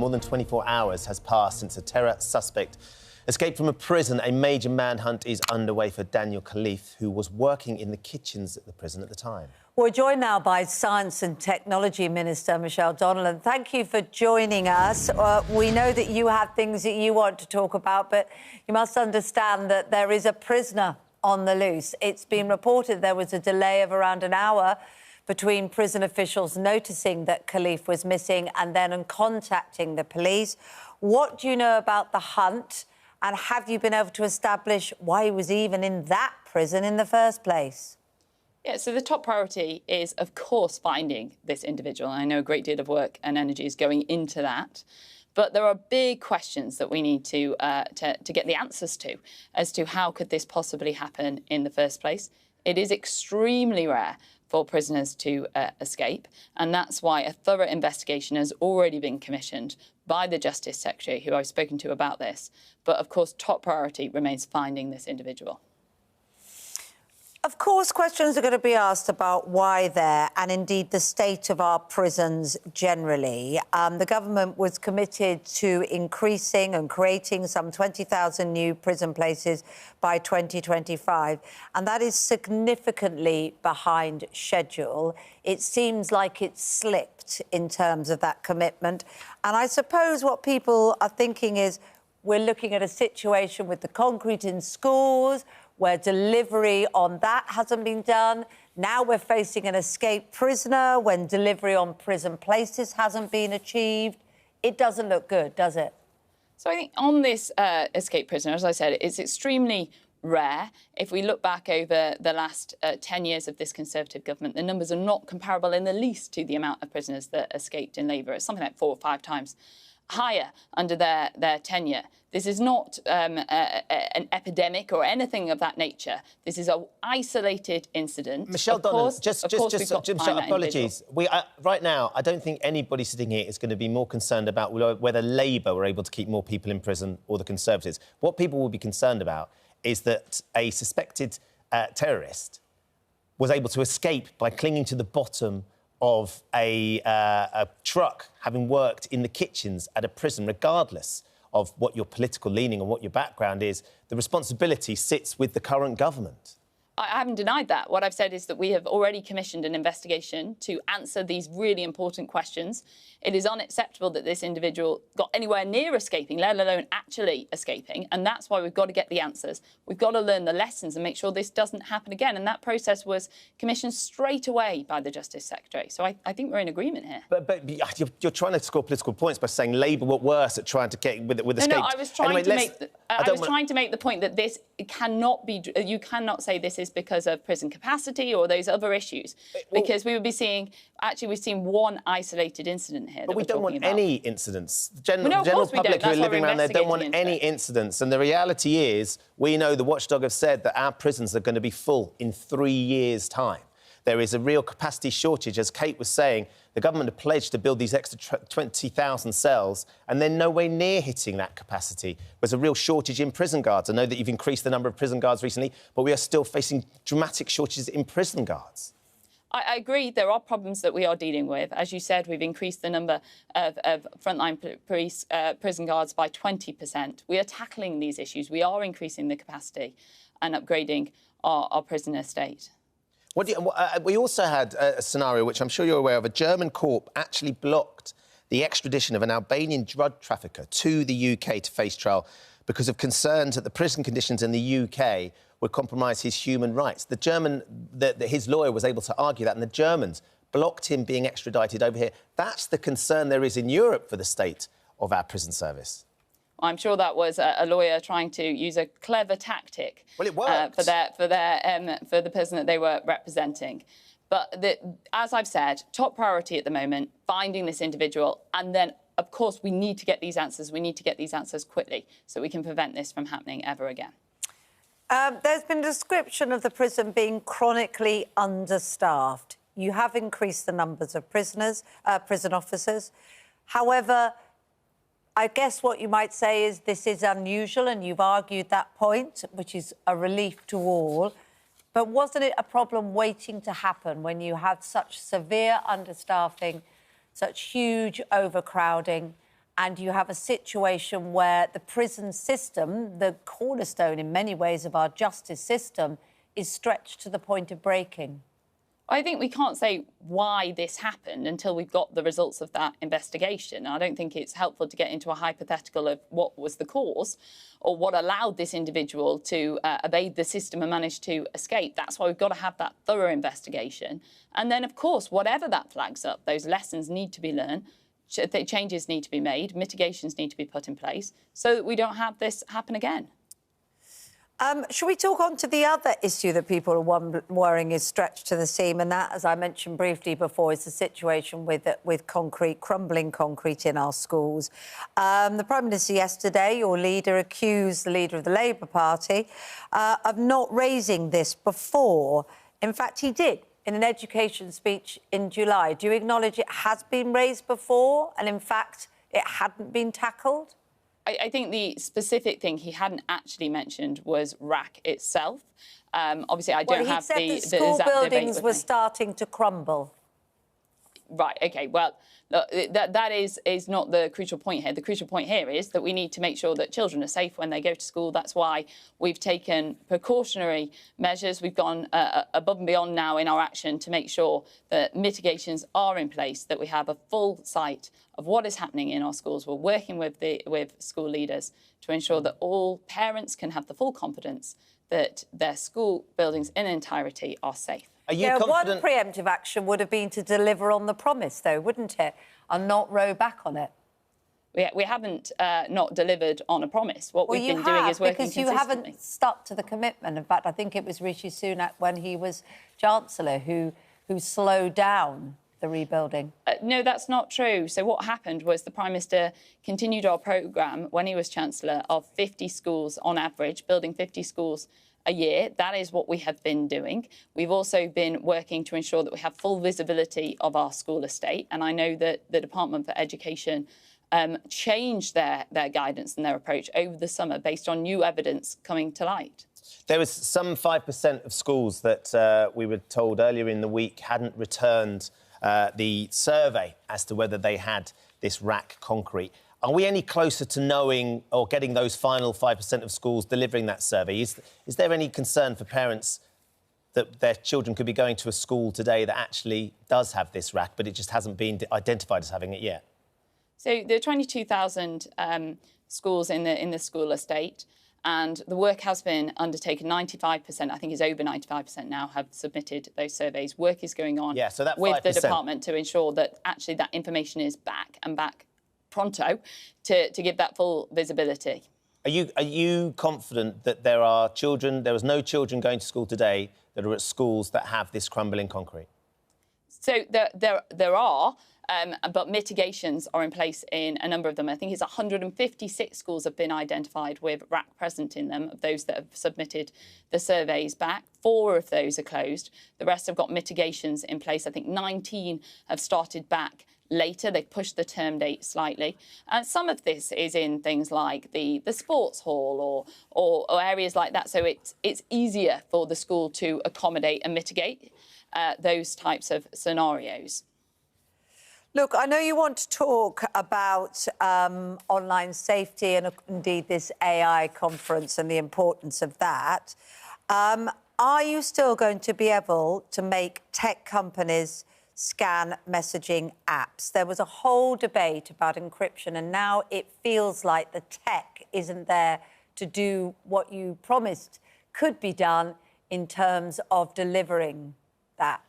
More than 24 hours has passed since a terror suspect escaped from a prison. A major manhunt is underway for Daniel Khalife, who was working in the kitchens at the prison at the time. We're joined now by Science and Technology Minister Michelle Donelan. Thank you for joining us. We know that you have things that you want to talk about, but you must understand that there is a prisoner on the loose. It's been reported there was a delay of around an hour between prison officials noticing that Kalife was missing and then contacting the police. What do you know about the hunt? And have you been able to establish why he was even in that prison in the first place? Yeah, so the top priority is, of course, finding this individual. I know a great deal of work and energy is going into that. But there are big questions that we need to get the answers to as to how could this possibly happen in the first place. It is extremely rare for prisoners to escape, and that's why a thorough investigation has already been commissioned by the Justice Secretary, who I've spoken to about this. But, of course, top priority remains finding this individual. Of course, questions are going to be asked about why there and indeed the state of our prisons generally. The government was committed to increasing and creating some 20,000 new prison places by 2025, and that is significantly behind schedule. It seems like it's slipped in terms of that commitment. And I suppose what people are thinking is we're looking at a situation with the concrete in schools, where delivery on that hasn't been done. Now we're facing an escaped prisoner when delivery on prison places hasn't been achieved. It doesn't look good, does it? So I think on this escaped prisoner, as I said, it's extremely rare. If we look back over the last 10 years of this Conservative government, the numbers are not comparable in the least to the amount of prisoners that escaped in Labour. It's something like 4 or 5 times higher under their tenure. This is not an epidemic or anything of that nature. This is an isolated incident. Michelle Donelan, just apologies. Right now, I don't think anybody sitting here is going to be more concerned about whether Labour were able to keep more people in prison or the Conservatives. What people will be concerned about is that a suspected terrorist was able to escape by clinging to the bottom of a truck, having worked in the kitchens at a prison, regardless of what your political leaning and what your background is. The responsibility sits with the current government. I haven't denied that. What I've said is that we have already commissioned an investigation to answer these really important questions. It is unacceptable that this individual got anywhere near escaping, let alone actually escaping, and that's why we've got to get the answers. We've got to learn the lessons and make sure this doesn't happen again, and that process was commissioned straight away by the Justice Secretary. So I think we're in agreement here. But you're trying to score political points by saying Labour were worse at trying to get with escape. No, I was trying to make the point that this cannot be. You cannot say this is because of prison capacity or those other issues, because we would be seeing. Actually, we've seen one isolated incident here. But we don't want any incidents. The general public who are living around there don't want any incidents. And the reality is, we know the watchdog have said that our prisons are going to be full in 3 years' time. There is a real capacity shortage. As Kate was saying, the government have pledged to build these extra 20,000 cells, and they're nowhere near hitting that capacity. There's a real shortage in prison guards. I know that you've increased the number of prison guards recently, but we are still facing dramatic shortages in prison guards. I agree there are problems that we are dealing with. As you said, we've increased the number of frontline police prison guards by 20%. We are tackling these issues. We are increasing the capacity and upgrading our prison estate. We also had a scenario, which I'm sure you're aware of. A German court actually blocked the extradition of an Albanian drug trafficker to the UK to face trial because of concerns that the prison conditions in the UK would compromise his human rights. His lawyer was able to argue that, and the Germans blocked him being extradited over here. That's the concern there is in Europe for the state of our prison service. I'm sure that was a lawyer trying to use a clever tactic. Well, it worked. For the person that they were representing. But as I've said, top priority at the moment, finding this individual, and then, of course, we need to get these answers. We need to get these answers quickly so we can prevent this from happening ever again. There's been a description of the prison being chronically understaffed. You have increased the numbers of prison officers. However, I guess what you might say is this is unusual, and you've argued that point, which is a relief to all. But wasn't it a problem waiting to happen when you have such severe understaffing, such huge overcrowding, and you have a situation where the prison system, the cornerstone in many ways of our justice system, is stretched to the point of breaking? I think we can't say why this happened until we've got the results of that investigation. I don't think it's helpful to get into a hypothetical of what was the cause or what allowed this individual to evade the system and manage to escape. That's why we've got to have that thorough investigation. And then, of course, whatever that flags up, those lessons need to be learned, changes need to be made, mitigations need to be put in place so that we don't have this happen again. Should we talk on to the other issue that people are worrying is stretched to the seam, and that, as I mentioned briefly before, is the situation with crumbling concrete in our schools. The Prime Minister yesterday, your leader, accused the leader of the Labour Party of not raising this before. In fact, he did in an education speech in July. Do you acknowledge it has been raised before and, in fact, it hadn't been tackled? I think the specific thing he hadn't actually mentioned was RAC itself. Obviously, I don't have the exact debate. School buildings were starting to crumble. Right, OK, well, look, that is not the crucial point here. The crucial point here is that we need to make sure that children are safe when they go to school. That's why we've taken precautionary measures. We've gone above and beyond now in our action to make sure that mitigations are in place, that we have a full sight of what is happening in our schools. We're working with school leaders to ensure that all parents can have the full confidence that their school buildings in entirety are safe. One preemptive action would have been to deliver on the promise, though, wouldn't it? And not row back on it. We haven't not delivered on a promise. What we've been doing is working because you haven't stuck to the commitment. In fact, I think it was Rishi Sunak when he was Chancellor who slowed down the rebuilding. No, that's not true. So what happened was the Prime Minister continued our programme when he was Chancellor of 50 schools on average, building 50 schools a year. That is what we have been doing. We've also been working to ensure that we have full visibility of our school estate. And I know that the Department for Education changed their guidance and their approach over the summer based on new evidence coming to light. There was some 5% of schools that we were told earlier in the week hadn't returned the survey as to whether they had this RAC concrete. Are we any closer to knowing or getting those final 5% of schools delivering that survey? Is there any concern for parents that their children could be going to a school today that actually does have this RAC, but it just hasn't been identified as having it yet? So there are 22,000 schools in the school estate, and the work has been undertaken. 95%, I think it's over 95% now, have submitted those surveys. Work is going on with the department to ensure that actually that information is back pronto to give that full visibility. Are you confident that there was no children going to school today that are at schools that have this crumbling concrete? So there are, but mitigations are in place in a number of them. I think it's 156 schools have been identified with RAC present in them, of those that have submitted the surveys back. 4 of those are closed. The rest have got mitigations in place. I think 19 have started back later. They've pushed the term date slightly. And some of this is in things like the sports hall or areas like that. So it's easier for the school to accommodate and mitigate those types of scenarios. Look, I know you want to talk about online safety and indeed this AI conference and the importance of that. Are you still going to be able to make tech companies scan messaging apps? There was a whole debate about encryption, and now it feels like the tech isn't there to do what you promised could be done in terms of delivering that.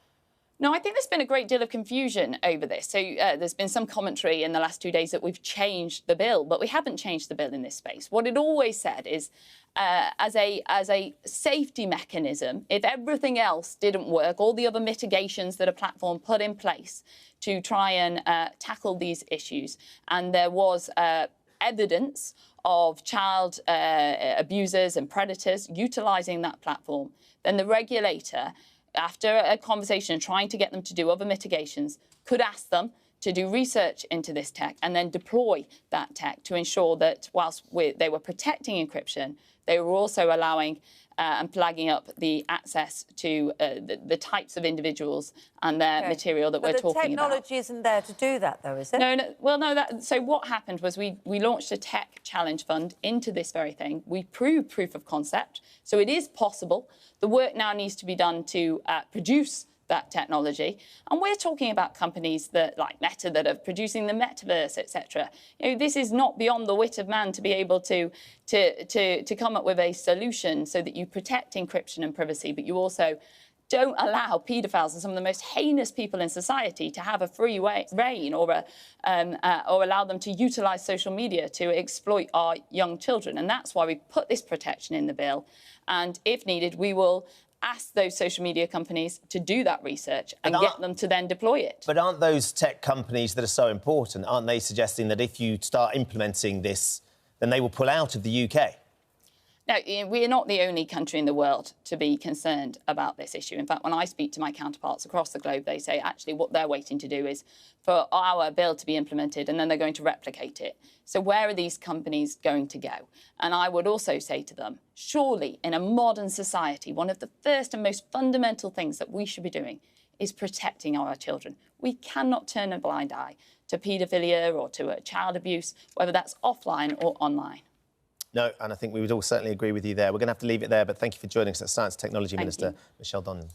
No, I think there's been a great deal of confusion over this. So there's been some commentary in the last 2 days that we've changed the bill, but we haven't changed the bill in this space. What it always said is, as a safety mechanism, if everything else didn't work, all the other mitigations that a platform put in place to try and tackle these issues, and there was evidence of child abusers and predators utilising that platform, then the regulator, after a conversation trying to get them to do other mitigations, could ask them to do research into this tech and then deploy that tech to ensure that whilst they were protecting encryption, they were also allowing and flagging up the access to the types of individuals and their material that we're talking about. The technology isn't there to do that, though, is it? No. Well, no. So what happened was we launched a tech challenge fund into this very thing. We proved proof of concept, so it is possible. The work now needs to be done to produce that technology, and we're talking about companies that, like Meta, that are producing the metaverse, etc. This is not beyond the wit of man to be able to come up with a solution so that you protect encryption and privacy, but you also don't allow paedophiles and some of the most heinous people in society to have a free reign or allow them to utilise social media to exploit our young children. And that's why we put this protection in the bill. And if needed, we will ask those social media companies to do that research and get them to then deploy it. But aren't those tech companies that are so important, aren't they suggesting that if you start implementing this, then they will pull out of the UK? Now, we are not the only country in the world to be concerned about this issue. In fact, when I speak to my counterparts across the globe, they say actually what they're waiting to do is for our bill to be implemented and then they're going to replicate it. So where are these companies going to go? And I would also say to them, surely in a modern society, one of the first and most fundamental things that we should be doing is protecting our children. We cannot turn a blind eye to paedophilia or to child abuse, whether that's offline or online. No, and I think we would all certainly agree with you there. We're going to have to leave it there, but thank you for joining us. That's Science and Technology Minister Michelle Donelan.